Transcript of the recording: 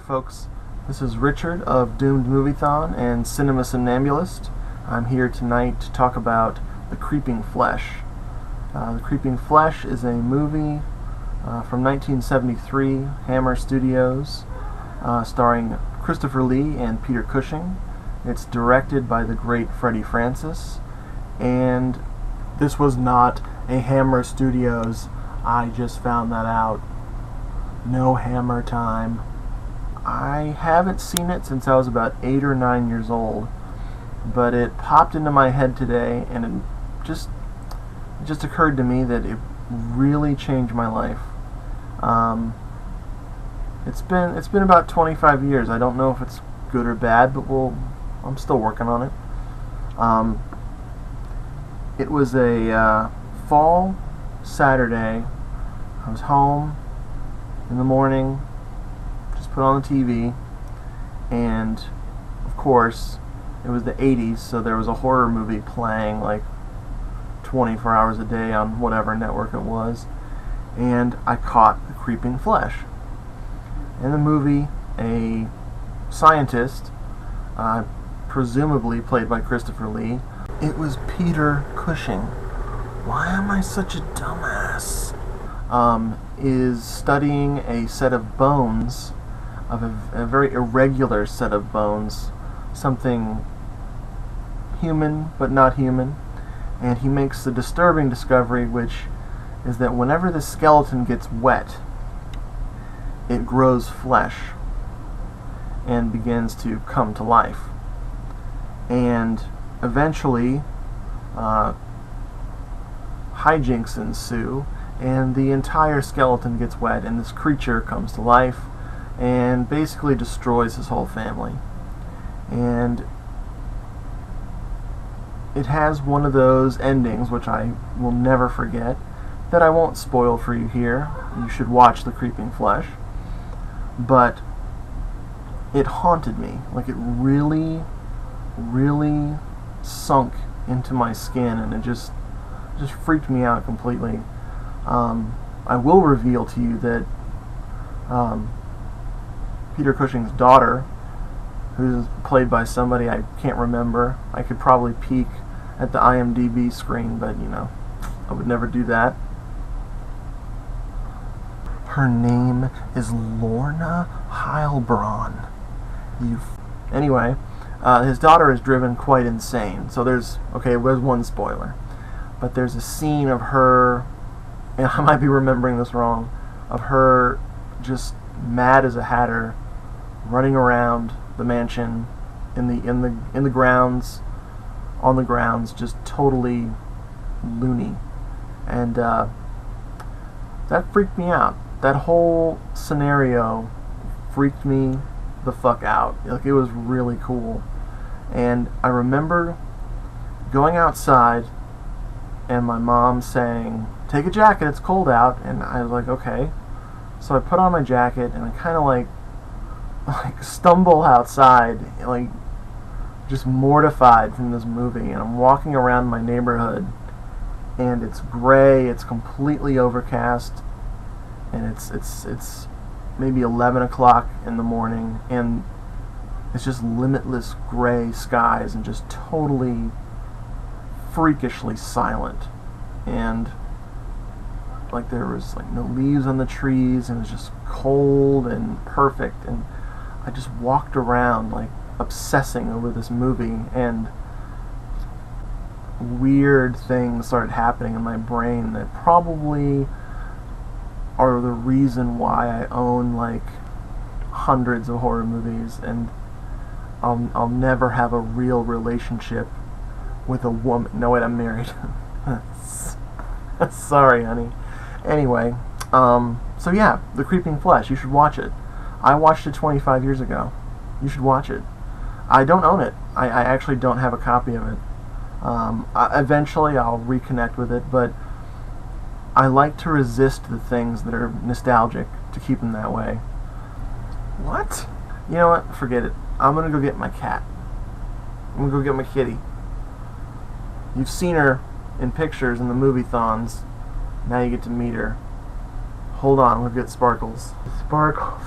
folks. This is Richard of Doomed Moviethon and Cinema Somnambulist. I'm here tonight to talk about The Creeping Flesh. The Creeping Flesh is a movie from 1973, Hammer Studios, starring Christopher Lee and Peter Cushing. It's directed by the great Freddie Francis, and this was not a Hammer Studios, I just found that out, no Hammer time. I haven't seen it since I was about 8 or 9 years old, but it popped into my head today, and it just occurred to me that it really changed my life. It's been about 25 years. I don't know if it's good or bad, but I'm still working on it. It was a fall Saturday. I was home in the morning, just put on the TV, and of course it was the 80s, so there was a horror movie playing like 24 hours a day on whatever network it was, and I caught The Creeping Flesh. In the movie, a scientist, presumably played by Christopher Lee, it was Peter Cushing. Why am I such a dumbass? Is studying a set of bones, of a very irregular set of bones, something human but not human, and he makes the disturbing discovery, which is that whenever the skeleton gets wet, it grows flesh and begins to come to life. And eventually, hijinks ensue, and the entire skeleton gets wet, and this creature comes to life and basically destroys his whole family. And it has one of those endings, which I will never forget, that I won't spoil for you here. You should watch The Creeping Flesh. But it haunted me. Like, it really, really sunk into my skin, and it just freaked me out completely. I will reveal to you that Peter Cushing's daughter, who's played by somebody I can't remember, I could probably peek at the IMDb screen, but I would never do that. Her name is Lorna Heilbronn. Anyway, his daughter is driven quite insane. So there's one spoiler. But there's a scene of her, and I might be remembering this wrong, of her just mad as a hatter, running around the mansion in the grounds, on the grounds, just totally loony. And that freaked me out. That whole scenario freaked me the fuck out. Like, it was really cool. And I remember going outside and my mom saying, "Take a jacket, it's cold out." And I was like, okay. So I put on my jacket and I kind of like stumble outside, like just mortified from this movie. And I'm walking around my neighborhood and it's gray, it's completely overcast, and it's maybe 11 o'clock in the morning, and it's just limitless gray skies and just totally freakishly silent. And like there was like no leaves on the trees, and it was just cold and perfect, and I just walked around like obsessing over this movie, and weird things started happening in my brain that probably are the reason why I own like hundreds of horror movies, and I'll never have a real relationship with a woman. No, wait, I'm married. Sorry, honey. Anyway, so yeah, The Creeping Flesh, you should watch it. I watched it 25 years ago. You should watch it. I don't own it. I actually don't have a copy of it. Eventually I'll reconnect with it, but I like to resist the things that are nostalgic to keep them that way. What? You know what? Forget it. I'm gonna go get my cat. I'm gonna go get my kitty. You've seen her in pictures in the Moviethons. Now you get to meet her. Hold on, we'll get Sparkles. Sparkles.